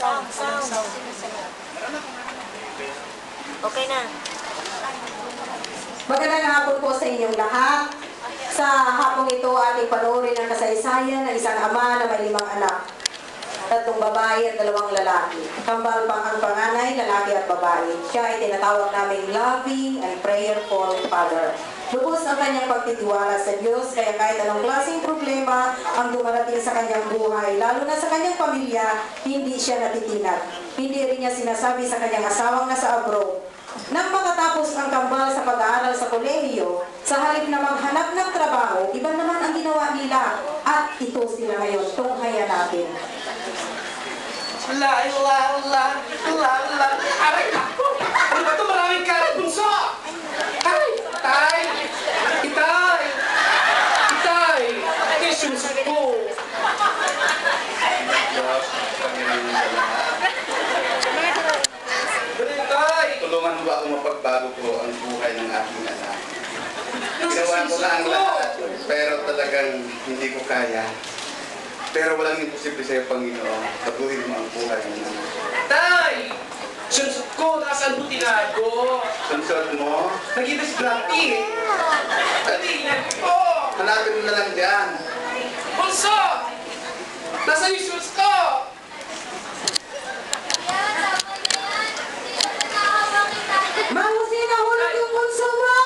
Sound. Okay na. Magandang hapon po sa inyong lahat. Sa hapong ito, ating panoorin ang kasaysayan ng isang ama na may 5 anak. 3 babae at 2 lalaki. Kambal pa ang panganay, lalaki at babae. Siya ay tinatawag naming loving and prayerful father. Lubos ang kanyang pagtitiwala sa Diyos, kaya kahit anong klaseng problema ang dumarating sa kanyang buhay, lalo na sa kanyang pamilya, hindi siya natitinag. Hindi rin niya sinasabi sa kanyang asawang nasa abroad. Nang makatapos ang kambal sa pag-aaral sa kolehiyo, sa halip na maghanap ng trabaho, iba naman ang ginawa nila. At ito sila ngayon, tunghayan natin. Aray ako! Ano ba ito? Maraming karat, bunso! Ay! Itay! Isunod ko! Itay! Tulungan mo ba ako mapagbago ko ang buhay ng aking anak? Ginawa ko na ang lahat, pero talagang hindi ko kaya. Pero walang imposible sa'yo, Panginoon. Baguhin mo ang buhay ng anak. Tay! Sunsod ko! Nasaan mo tinago? Sunsod mo? Nagkita si Blacky eh! Tatingnan ko! Hanapin mo na lang dyan. Bunso! Nasaan yung shoes ko? Mahusin na hulog yung bunso mo!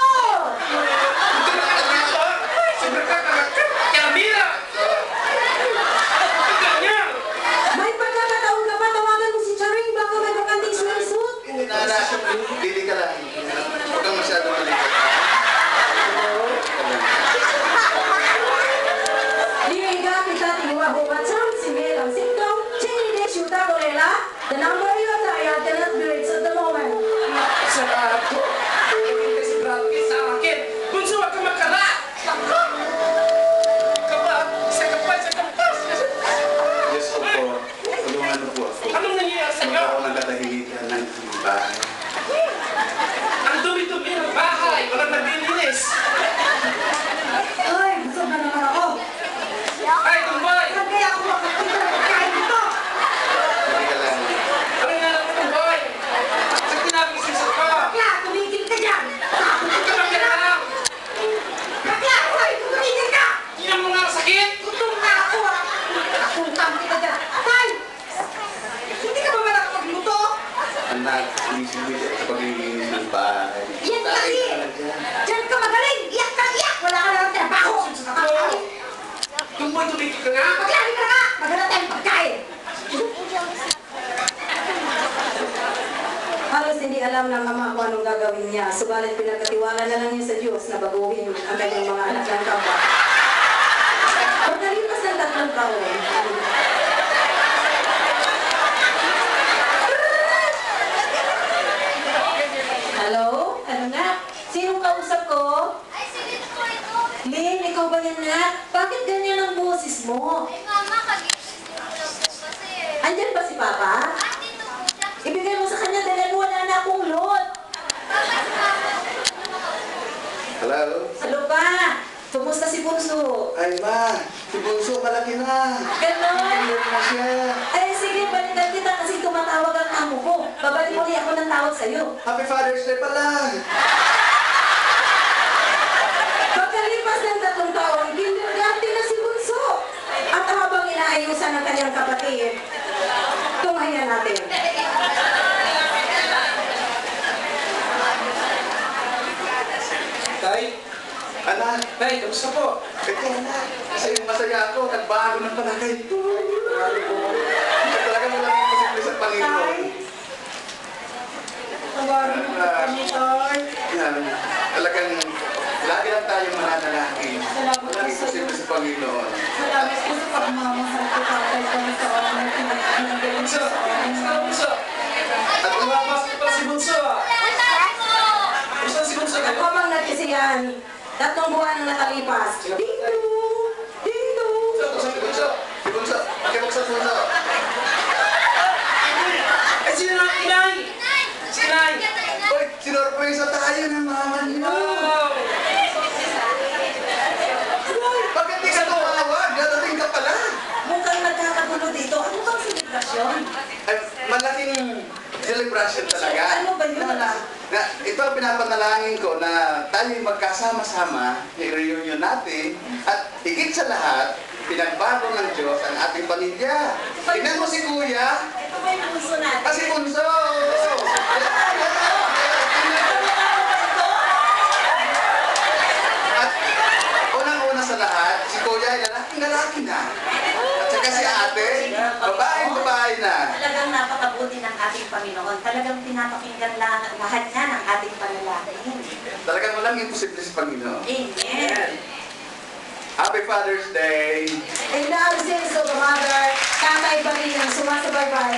Ito na ito! Sobrang kakakakat! Kamila! Ito ganyan! May pagkakataon ka ba? Tawagan mo si Charing baka may pakanting swimsuit? Hindi na anak. Pili ka lang. Huwag kang masyadong malikat. Liga kita tiwa huwatan si Melang Singkong, Chini de Shuta Gorela. The number you are dialed cannot be reached at the moment. Sarado! Nagkita si Blacky sa akin! Bunso, wag ka makara! Sa kapal! Diyos ko po, tulungan mo po ako. Anong nangyayari sa'yo? Magkaroon ng katahimikan ng bahay. Ang dumi-dumi ng bahay! Walang naglilinis! Ay, busog na naman ako. Ay, tumboy! Saan kaya ako makakita ng pagkain dito? Pili ka lang. Ano nga lang tumboy? Sa kinagising ko! Bakla, tumigil ka dyan! Huwag ka magkailangan! Bakla, hoy, tumigil ka! Iyan mo nga ang sakit! Gutom na ako ah! Nakuntang kita dyan. Tay! Hindi ka ba ba nakapagluto? Anak, sinisibig at paglilinis ng bahay. Yan kasi! Diyan ka magaling! Iyak ka, iyak! Wala ka na ng trabaho! Tumboy, tumigil ka nga! Maglabi ka nga! Maghanap tayong pagkain! Halos hindi alam ng ama kung anong gagawin niya, subalit pinagkatiwala na lang niya sa Diyos na baguhin ang kanyang mga anak ng kapwa. Pagkalipas ng 3 taon, Hello? Ano nga? Sinong kausap ko? Ay, sige po ito. Lynn, ikaw ba yan nga? Bakit ganyan ang boses mo? Ay, mama, kagising ko lang po kasi. Andyan ba si Papa? Ah, dito po siya. Ibigay mo sa kanya dahil wala na akong load. Bakit si mama? Hello? Hello pa? Kumusta si Bunso? Ay ma, si Bunso malaki na. Ganon? Ayun na siya. Eh sige, balikan kita kasi tumatawag ang amo ko. Babalik muli ako ng tawag sa'yo. Happy Father's Day pala. Pagkalipas ng 3 taon, kindergarten na si Bunso. At habang inaayusan ng kanyang kapatid, tunghayan natin. Tay? Anak, Tay, kamusta po? ito anak. Masaya ako. Nagbago ng palagay. Talagang walang imposible sa Panginoon. Tawarin mo kami, Tay. Yan. Talagang lagi lang tayong mananalangin. Salamat Walang po sa imposible sa Panginoon. Salamat po sa pagmamahal ko, Tatay, kami sa oras na pinagpinagaling Bunso! sa amin. Bunso! At lumabas pa si Bunso ah! Bunso si Bunso At kayo? habang nagkisiyan, 3 buwan na nakalipas. Ding-dong! Ding-dong! Si Bunso! Si Bunso! Pakibuksan si Bunso! Ay, sino na inay? Si inay! Uy! Sinorpresa tayo ng mama niyo! Wow! Bakit di ka tumawag? Dadating ka pala! Mukhang nagkakagulo dito. Ano bang selebrasyon? Ay, celebration talaga. Ano ba yun? Na, ito ang pinapanalangin ko na tayo magkasama-sama, i-reunion natin, at higit sa lahat, pinagbago ng Diyos ang ating pamilya. Tingnan mo si Kuya, Ito ba yung puso natin? kasi bunso. At unang-una sa lahat, si Kuya ay lalaki na. At saka si ate, babae na. Talagang napakabuti ng ating Panginoon. Talagang pinapakinggan lahat niya ng ating panalangin. Talagang walang imposible sa Panginoon. Amen. Happy Father's Day! In the absence of a mother, tatay pa rin ang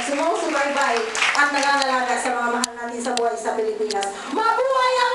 sumusubaybay at nangangalaga sa mga mahal natin sa buhay sa Pilipinas. Mabuhay ang